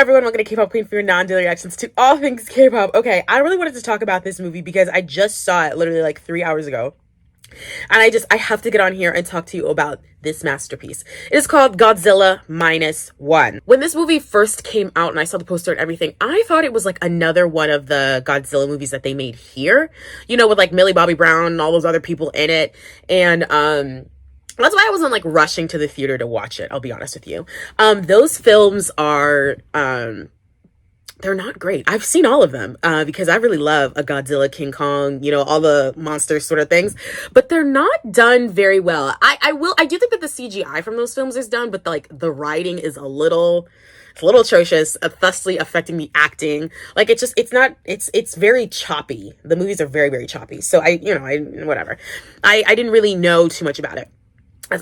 everyone, welcome to K-pop Queen for your non-daily reactions to all things K-pop. Okay, I really wanted to talk about this movie because I just saw it literally like 3 hours ago. And I have to get on here and talk to you about this masterpiece. It is called Godzilla -1. When this movie first came out and I saw the poster and everything, I thought it was like another one of the Godzilla movies that they made here. You know, with like Millie Bobby Brown and all those other people in it. And that's why I wasn't like rushing to the theater to watch it, I'll be honest with you. Those films are they're not great. I've seen all of them because I really love a Godzilla, King Kong, you know, all the monsters sort of things, but they're not done very well. I do think that the CGI from those films is done, but like the writing is a little atrocious, thusly affecting the acting. Like it's very choppy. The movies are very, very choppy. So whatever. I didn't really know too much about it.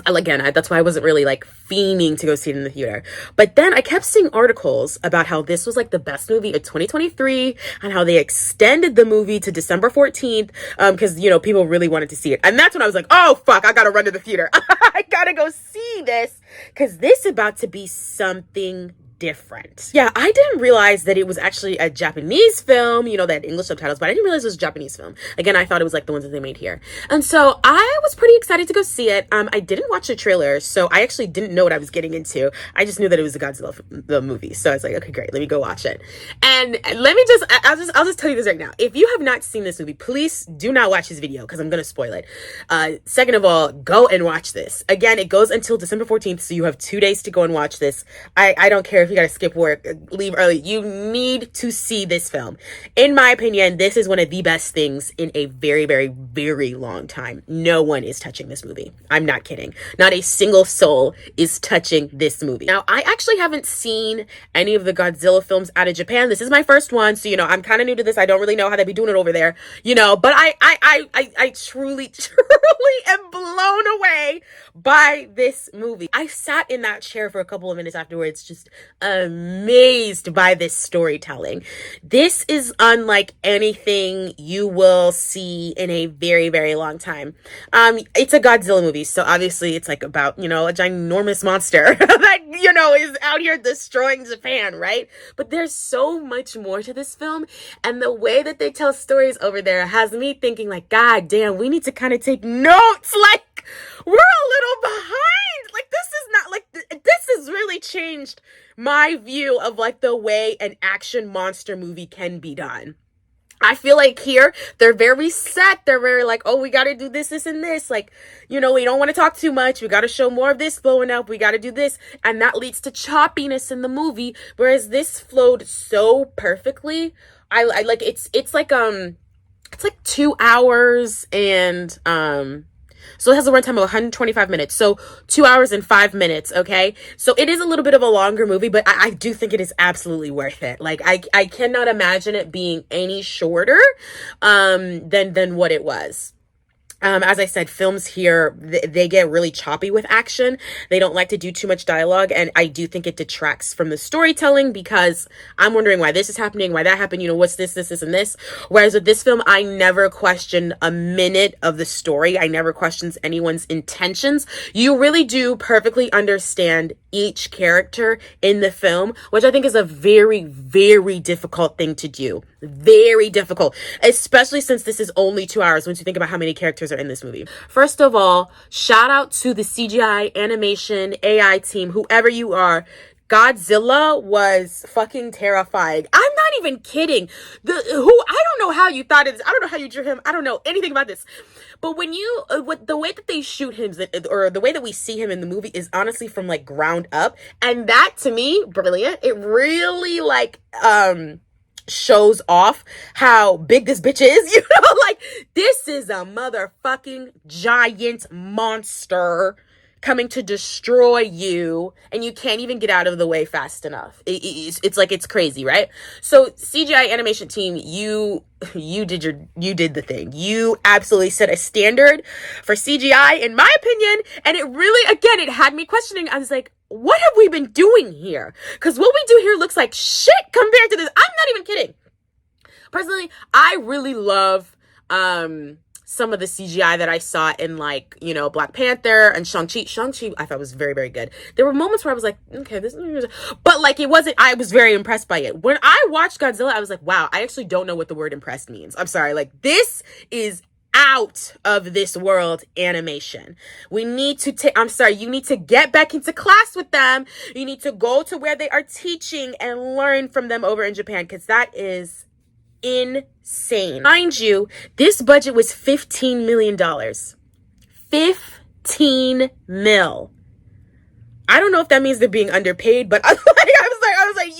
Again, that's why I wasn't really like fiending to go see it in the theater. But then I kept seeing articles about how this was like the best movie of 2023 and how they extended the movie to December 14th because, you know, people really wanted to see it. And that's when I was like, oh, fuck, I gotta run to the theater. I gotta go see this because this is about to be something different. Yeah, I didn't realize that it was actually a Japanese film, you know, that English subtitles, but I didn't realize it was a Japanese film. Again, I thought it was like the ones that they made here. And so I was pretty excited to go see it. I didn't watch the trailer, so I actually didn't know what I was getting into. I just knew that it was a Godzilla the movie. So I was like, okay, great, let me go watch it. And I'll just tell you this right now. If you have not seen this movie, please do not watch this video because I'm going to spoil it. Second of all, go and watch this. Again, it goes until December 14th, so you have 2 days to go and watch this. I don't care if you gotta skip work, leave early. You need to see this film. In my opinion, this is one of the best things in a very, very, very long time. No one is touching this movie. I'm not kidding. Not a single soul is touching this movie. Now, I actually haven't seen any of the Godzilla films out of Japan. This is my first one, so, you know, I'm kind of new to this. I don't really know how they be doing it over there, you know, but I truly, truly am blown away by this movie. I sat in that chair for a couple of minutes afterwards, just amazed by this storytelling. This is unlike anything you will see in a very, very long time. It's a Godzilla movie, so obviously it's like about, you know, a ginormous monster that, you know, is out here destroying Japan, right? But there's so much more to this film, and the way that they tell stories over there has me thinking like, God damn, we need to kind of take notes. Like, we're a little behind. Like, this is not like, this has really changed my view of like the way an action monster movie can be done. I feel like here, they're very set. They're very like, oh, we got to do this, this, and this. Like, you know, we don't want to talk too much. We got to show more of this blowing up. We got to do this. And that leads to choppiness in the movie. Whereas this flowed so perfectly. I like, it's like 2 hours and, so it has a runtime of 125 minutes. So 2 hours and 5 minutes. Okay. So it is a little bit of a longer movie, but I do think it is absolutely worth it. Like I cannot imagine it being any shorter, than what it was. As I said, films here, they get really choppy with action. They don't like to do too much dialogue. And I do think it detracts from the storytelling because I'm wondering why this is happening, why that happened. You know, what's this, and this. Whereas with this film, I never question a minute of the story. I never questions anyone's intentions. You really do perfectly understand each character in the film, which I think is a very, very difficult thing to do. Very difficult, especially since this is only 2 hours once you think about how many characters are in this movie. First of all, shout out to the CGI, animation, AI team, whoever you are. Godzilla was fucking terrifying. I'm not even kidding. I don't know how you thought of this. I don't know how you drew him. I don't know anything about this. But when you, the way that they shoot him, or the way that we see him in the movie is honestly from like ground up. And that to me, brilliant. It really like, shows off how big this bitch is, you know, like this is a motherfucking giant monster coming to destroy you, and you can't even get out of the way fast enough. It's like, it's crazy, right? So CGI animation team, you did the thing. You absolutely set a standard for CGI, in my opinion, and it really, again, it had me questioning. I was like, what have we been doing here? Because what we do here looks like shit compared to this. I'm not even kidding. Personally, I really love some of the CGI that I saw in, like, you know, Black Panther and Shang-Chi. Shang-Chi I thought was very, very good. There were moments where I was like, okay, this is, but like it wasn't, I was very impressed by it. When I watched Godzilla, I was like, wow, I actually don't know what the word impressed means. I'm sorry, like this is out of this world animation. We need to take, I'm sorry, you need to get back into class with them. You need to go to where they are teaching and learn from them over in Japan, because that is insane. Mind you, this budget was $15 million. 15 mil. I don't know if that means they're being underpaid, but I was like,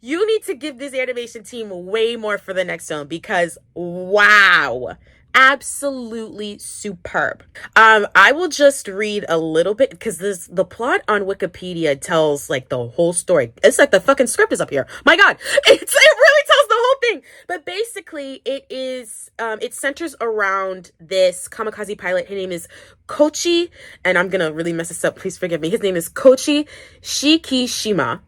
you need to give this animation team way more for the next film, because wow, absolutely superb. I will just read a little bit, because the plot on Wikipedia tells like the whole story. It's like the fucking script is up here. My God, it really tells the whole thing. But basically, it centers around this kamikaze pilot. His name is Koichi, and I'm gonna really mess this up. Please forgive me. His name is Koichi Shikishima.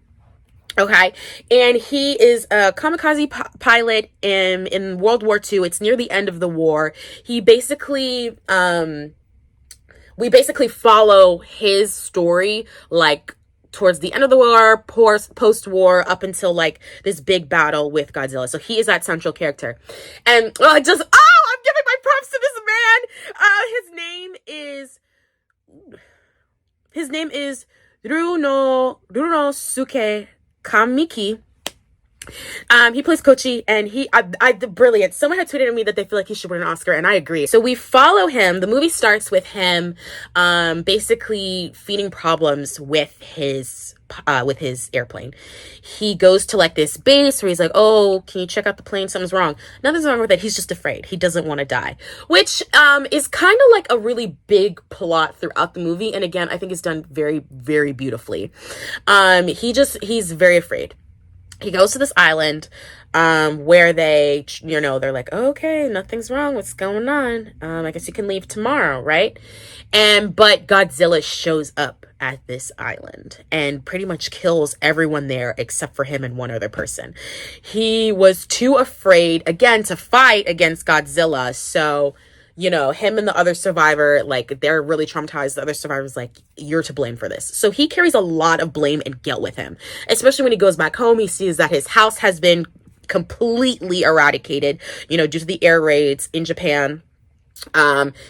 Okay, and he is a kamikaze pilot in World War II. It's near the end of the war. He basically, we basically follow his story, like, towards the end of the war, post-war, up until, like, this big battle with Godzilla. So he is that central character. And, I'm giving my props to this man. His name is Runosuke Kamiki. He plays Koichi, and brilliant. Someone had tweeted at me that they feel like he should win an Oscar, and I agree. So we follow him. The movie starts with him, basically feeding problems with his airplane. He goes to like this base where he's like, oh, can you check out the plane? Something's wrong. Nothing's wrong with it. He's just afraid. He doesn't want to die, which, is kind of like a really big plot throughout the movie. And again, I think it's done very, very beautifully. He's very afraid. He goes to this island, where they, you know, they're like, okay, nothing's wrong. What's going on? I guess you can leave tomorrow, right? But Godzilla shows up at this island and pretty much kills everyone there except for him and one other person. He was too afraid, again, to fight against Godzilla. So, you know, him and the other survivor, like, they're really traumatized. The other survivor's like, you're to blame for this. So he carries a lot of blame and guilt with him, especially when he goes back home. He sees that his house has been completely eradicated, you know, due to the air raids in Japan.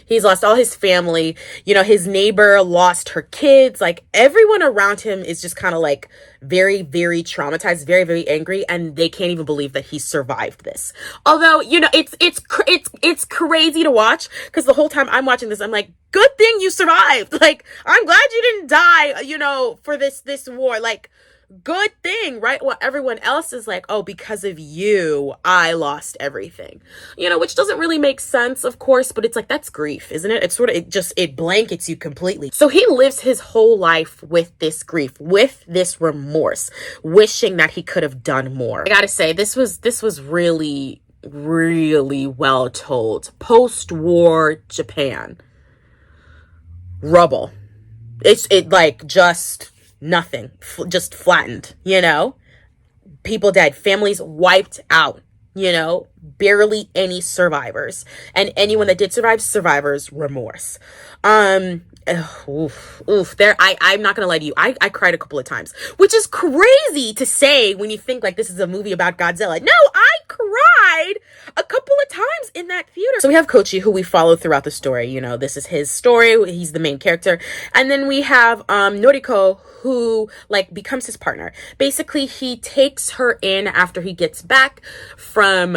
He's lost all his family. You know, his neighbor lost her kids. Like, everyone around him is just kind of like very, very traumatized, very, very angry, and they can't even believe that he survived this. Although, you know, it's crazy to watch, because the whole time I'm watching this, I'm like, good thing you survived. Like, I'm glad you didn't die, you know, for this war. Like, good thing, right? Well, everyone else is like, oh, because of you, I lost everything, you know, which doesn't really make sense, of course, but it's like, that's grief, isn't it? It's sort of, it blankets you completely. So he lives his whole life with this grief, with this remorse, wishing that he could have done more. I gotta say, this was really, really well told. Post-war Japan. Rubble. It like just nothing, just flattened, you know, people dead, families wiped out, you know, barely any survivors, and anyone that did survive, survivor's remorse. I'm not gonna lie to you, I cried a couple of times, which is crazy to say when you think like this is a movie about Godzilla. No, I cried a couple of times in that theater. So we have Koichi, who we follow throughout the story. You know, this is his story. He's the main character. And then we have Noriko, who like becomes his partner. Basically, he takes her in after he gets back from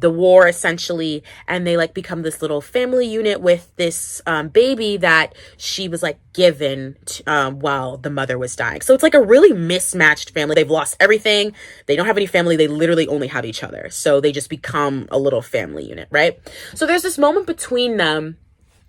the war, essentially, and they like become this little family unit with this baby that she was like given while the mother was dying. So it's like a really mismatched family. They've lost everything. They don't have any family. They literally only have each other. So they just become a little family unit, right? So there's this moment between them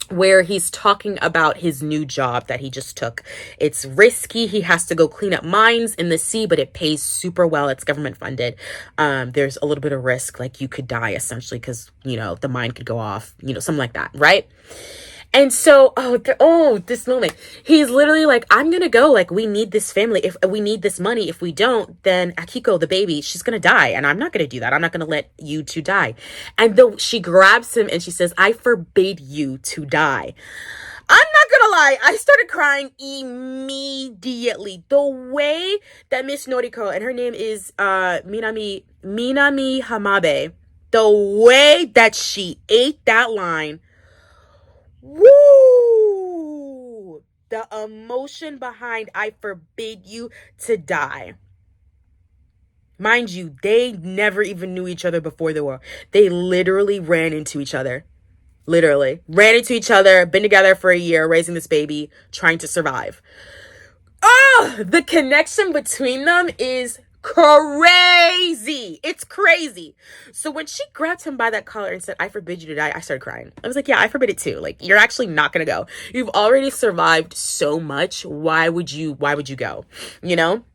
where he's talking about his new job that he just took. It's risky. He has to go clean up mines in the sea, but it pays super well. It's government funded. There's a little bit of risk, like you could die essentially because, you know, the mine could go off, you know, something like that, right? And so, this moment, he's literally like, I'm gonna go. Like, we need this family. If we need this money, if we don't, then Akiko, the baby, she's gonna die. And I'm not gonna do that. I'm not gonna let you two die. And though she grabs him and she says, I forbid you to die. I'm not gonna lie, I started crying immediately. The way that Miss Noriko, and her name is Minami Hamabe, the way that she ate that line, woo! The emotion behind I forbid you to die. Mind you, they never even knew each other before the war. They literally ran into each other. Literally. Ran into each other, been together for a year, raising this baby, trying to survive. Oh, the connection between them is crazy. It's crazy. So when she grabbed him by that collar and said, I forbid you to die, I started crying. I was like, yeah, I forbid it too. Like, you're actually not gonna go. You've already survived so much. Why would you go? You know?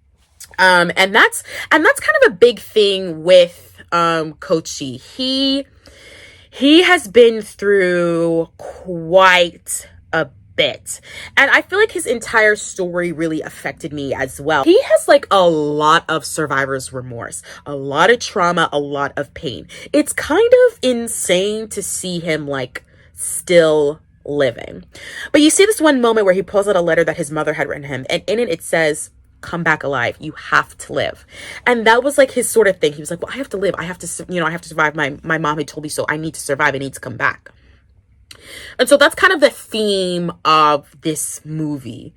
And that's kind of a big thing with Koichi. He has been through quite a bit. And I feel like his entire story really affected me as well. He has like a lot of survivor's remorse, a lot of trauma, a lot of pain. It's kind of insane to see him like still living. But you see this one moment where he pulls out a letter that his mother had written him, and in it says, come back alive. You have to live. And that was like his sort of thing. He was like, well, I have to live. I have to, I have to survive. My mom had told me so. I need to survive. I need to come back. And so that's kind of the theme of this movie.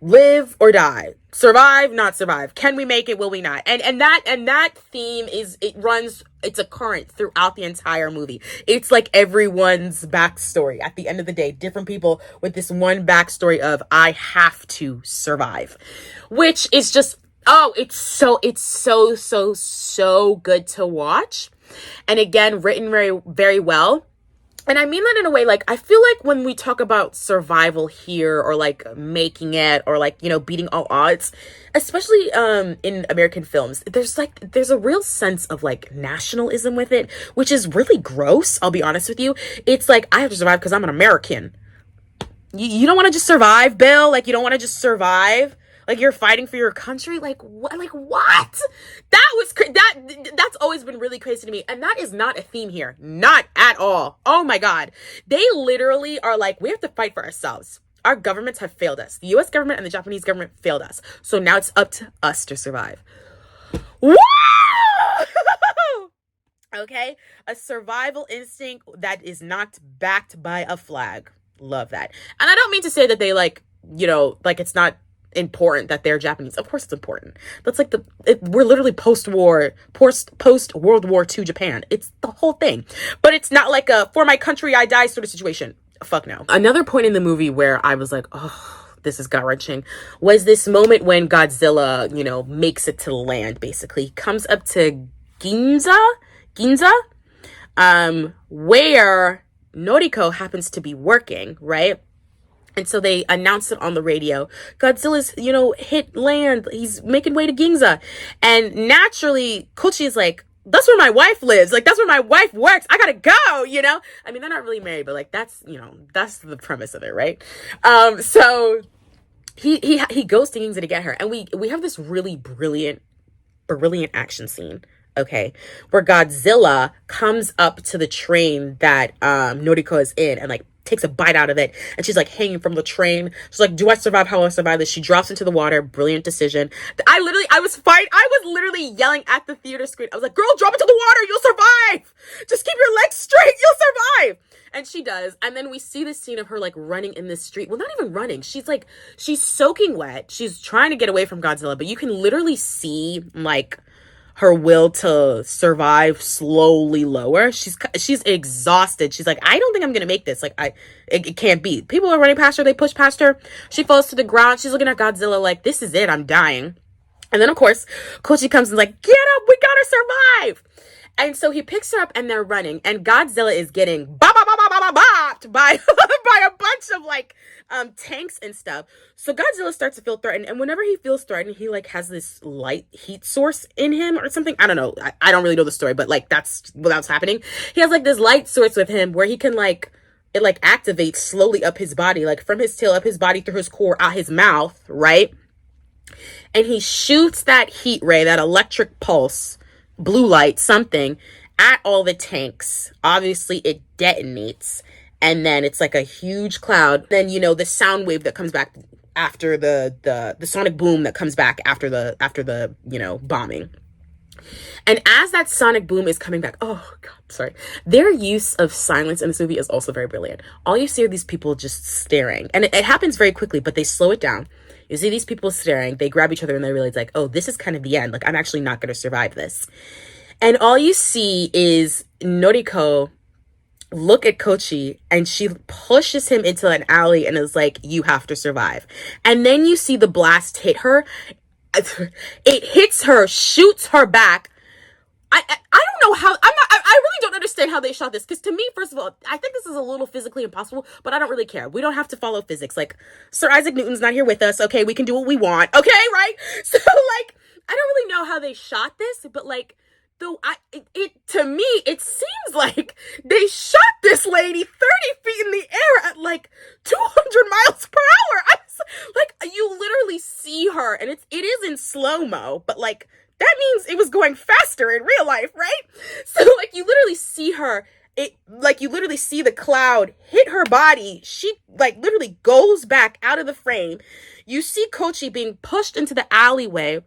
Live or die, survive, not survive. Can we make it? Will we not? And that theme it's a current throughout the entire movie. It's like everyone's backstory. At the end of the day, different people with this one backstory of I have to survive, which is just, it's so good to watch. And again, written very, very well. And I mean that in a way, like, I feel like when we talk about survival here, or like making it, or like, beating all odds, especially in American films, there's a real sense of like nationalism with it, which is really gross. I'll be honest with you. It's like, I have to survive because I'm an American. You don't want to just survive, Bill? Like, you don't want to just survive? Like, you're fighting for your country? Like, what? Like, what? That's always been really crazy to me. And that is not a theme here. Not at all. Oh my God. They literally are like, we have to fight for ourselves. Our governments have failed us. The US government and the Japanese government failed us. So now it's up to us to survive. Woo! Okay? A survival instinct that is not backed by a flag. Love that. And I don't mean to say that they like it's not important that they're Japanese. Of course it's important. That's like we're literally post World War II Japan. It's the whole thing. But it's not like a for my country I die sort of situation. Fuck no. Another point in the movie where I was like, oh, this is gut-wrenching, was this moment when Godzilla, makes it to land, basically. Comes up to Ginza, where Noriko happens to be working, right? And so they announced it on the radio. Godzilla's, hit land. He's making way to Ginza. And naturally, Koichi is like, that's where my wife lives. Like, that's where my wife works. I gotta go, I mean, they're not really married, but like, that's the premise of it, right? So he goes to Ginza to get her. And we have this really brilliant action scene. Okay, where Godzilla comes up to the train that Noriko is in and like takes a bite out of it, and she's like hanging from the train. She's like, do I survive? How will I survive this? She drops into the water. Brilliant decision. I was literally yelling at the theater screen. I was like, girl, drop into the water, you'll survive. Just keep your legs straight, you'll survive. And she does. And then we see this scene of her like running in the street. Well, not even running. She's soaking wet. She's trying to get away from Godzilla, but you can literally see like her will to survive slowly lower. She's exhausted. She's like, I don't think I'm gonna make this. Like, it can't be. People are running past her. They push past her. She falls to the ground. She's looking at Godzilla like, this is it. I'm dying. And then of course, Koichi comes and like, get up. We gotta survive. And so he picks her up and they're running, and Godzilla is getting bopped by a bunch of like tanks and stuff. So Godzilla starts to feel threatened, and whenever he feels threatened, he like has this light heat source in him or something. I don't know. I don't really know the story, but like that's what's happening. He has like this light source with him where he can like it like activates slowly up his body, like from his tail up his body through his core out his mouth, right? And he shoots that heat ray, that electric pulse, blue light, something, at all the tanks. Obviously, it detonates. And then it's like a huge cloud. Then, you know, the sound wave that comes back after the sonic boom that comes back after the you know, bombing. And as that sonic boom is coming back, oh God, sorry. Their use of silence in this movie is also very brilliant. All you see are these people just staring. And it happens very quickly, but they slow it down. You see these people staring, they grab each other and they realize like, oh, this is kind of the end. Like, I'm actually not going to survive this. And all you see is Noriko look at Koichi, and she pushes him into an alley and is like, you have to survive. And then you see the blast hit her. It hits her, shoots her back. I don't know how, I really don't understand how they shot this. Because to me, first of all, I think this is a little physically impossible, but I don't really care. We don't have to follow physics. Like, Sir Isaac Newton's not here with us. Okay, we can do what we want. Okay, right? So, like, I don't really know how they shot this, but, like, though to me, it seems like they shot this lady 30 feet in the air at, like, 200 miles per hour. I was, like, you literally see her, and it is in slow-mo, but, like, that means it was going faster in real life, right? So, like, you literally see her, you literally see the cloud hit her body. She, like, literally goes back out of the frame. You see Koichi being pushed into the alleyway,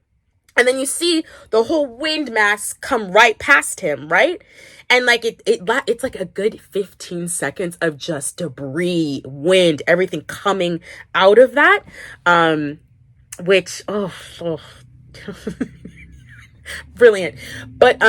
and then you see the whole wind mass come right past him, right? And, like, it's, like, a good 15 seconds of just debris, wind, everything coming out of that, which, oh. Brilliant. But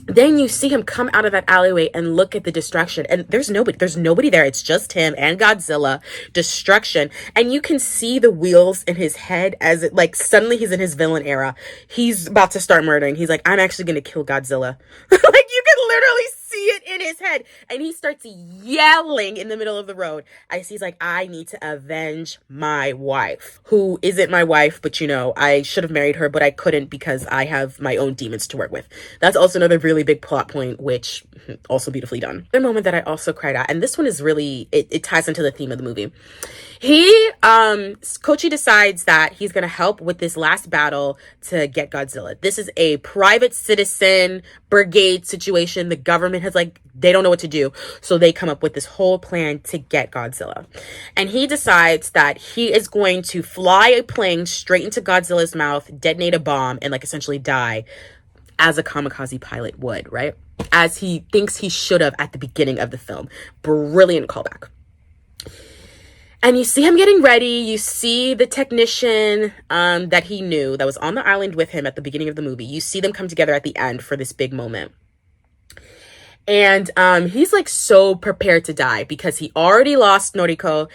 then you see him come out of that alleyway and look at the destruction, and there's nobody there. It's just him and Godzilla. Destruction. And you can see the wheels in his head as it, like, suddenly he's in his villain era. He's about to start murdering. He's like, I'm actually gonna kill Godzilla. Like, you can literally see it in his head, and he starts yelling in the middle of the road as he's like, I need to avenge my wife, who isn't my wife, but, you know, I should have married her, but I couldn't because I have my own demons to work with. That's also another really big plot point, which also beautifully done. The moment that I also cried at, and this one is really, it ties into the theme of the movie. Koichi decides that he's going to help with this last battle to get Godzilla. This is a private citizen brigade situation. The government has, like, they don't know what to do. So they come up with this whole plan to get Godzilla. And he decides that he is going to fly a plane straight into Godzilla's mouth, detonate a bomb, and, like, essentially die as a kamikaze pilot would, right? As he thinks he should have at the beginning of the film. Brilliant callback. And you see him getting ready. You see the technician that he knew that was on the island with him at the beginning of the movie. You see them come together at the end for this big moment. And he's, like, so prepared to die because he already lost Noriko.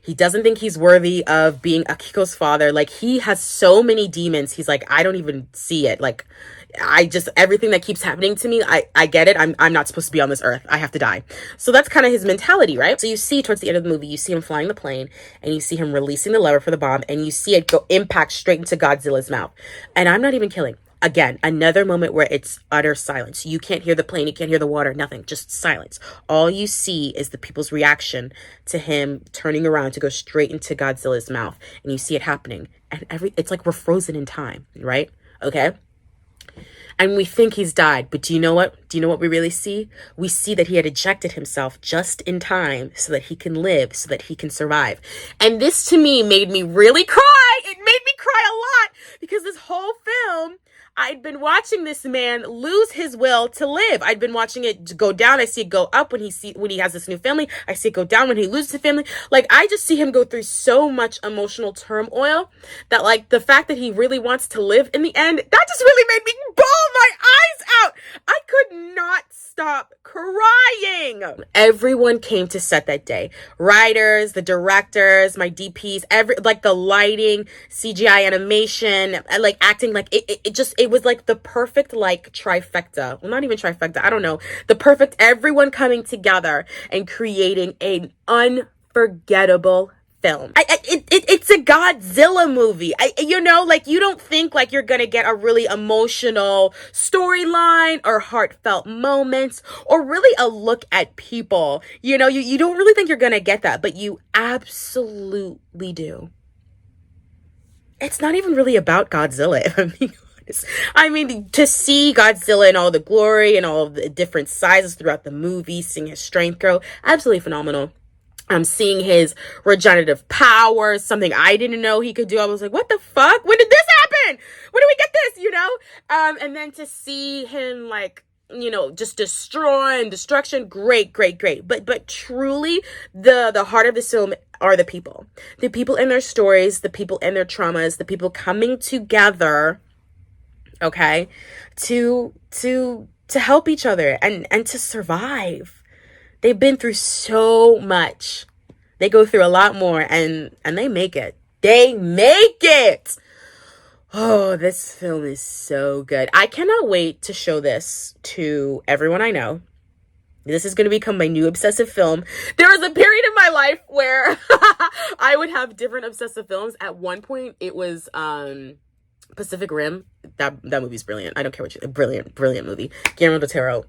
He doesn't think he's worthy of being Akiko's father. Like, he has so many demons. He's like, I don't even see it. Like, everything that keeps happening to me, I get it. I'm not supposed to be on this earth. I have to die. So that's kind of his mentality, right? So you see towards the end of the movie, you see him flying the plane, and you see him releasing the lever for the bomb, and you see it go impact straight into Godzilla's mouth. And I'm not even killing. Again, another moment where it's utter silence. You can't hear the plane, you can't hear the water, nothing, just silence. All you see is the people's reaction to him turning around to go straight into Godzilla's mouth. And you see it happening. And it's like we're frozen in time, right? Okay? And we think he's died, but do you know what? Do you know what we really see? We see that he had ejected himself just in time so that he can live, so that he can survive. And this, to me, made me really cry. It made me cry a lot because this whole film, I'd been watching this man lose his will to live. I'd been watching it go down. I see it go up when he has this new family. I see it go down when he loses the family. Like, I just see him go through so much emotional turmoil that, like, the fact that he really wants to live in the end, that just really made me bawl my eyes out. I could not stop crying. Everyone came to set that day. Writers, the directors, my DPs, like the lighting, CGI animation, like acting, like it was like the perfect, like, trifecta. Well, not even trifecta. I don't know. The perfect, everyone coming together and creating an unforgettable film. It's a Godzilla movie. Like, you don't think like you're gonna get a really emotional storyline or heartfelt moments or really a look at people. You don't really think you're gonna get that, but you absolutely do. It's not even really about Godzilla, if I'm being honest. I mean, to see Godzilla in all the glory and all of the different sizes throughout the movie, seeing his strength grow, absolutely phenomenal. I'm seeing his regenerative powers, something I didn't know he could do. I was like, what the fuck? When did this happen? When did we get this? And then to see him like, just destroy and destruction, great. But truly, the heart of this film are the people and their stories, the people and their traumas, the people coming together, okay, to help each other and to survive. They've been through so much. They go through a lot more, and they make it. They make it. Oh, this film is so good. I cannot wait to show this to everyone I know. This is going to become my new obsessive film. There was a period in my life where I would have different obsessive films. At one point, it was Pacific Rim. That movie's brilliant. I don't care what brilliant movie. Guillermo del Toro,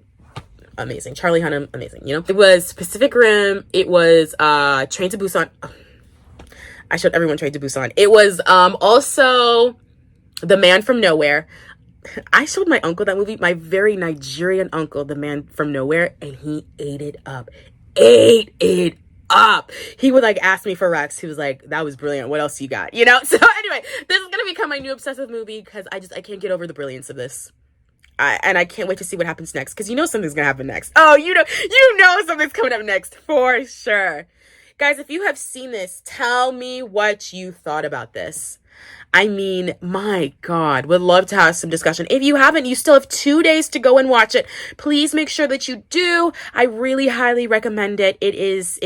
amazing. Charlie Hunnam, amazing. It was Pacific Rim. It was Train to Busan. I showed everyone Train to Busan. It was also The Man from Nowhere. I showed my uncle that movie, my very Nigerian uncle, The Man from Nowhere, and he ate it up. He would like ask me for Rex. He was like, that was brilliant. What else you got? So anyway, this is gonna become my new obsessive movie because I can't get over the brilliance of this. And I can't wait to see what happens next, because something's gonna happen next. Oh, something's coming up next for sure. Guys, if you have seen this, tell me what you thought about this. I mean, my God, would love to have some discussion. If you haven't, you still have 2 days to go and watch it. Please make sure that you do. I really highly recommend it. It's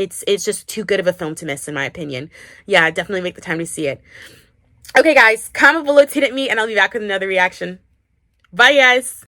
just too good of a film to miss, in my opinion. Yeah, definitely make the time to see it. Okay, guys, comment below, tweet at me, and I'll be back with another reaction. Bye, guys.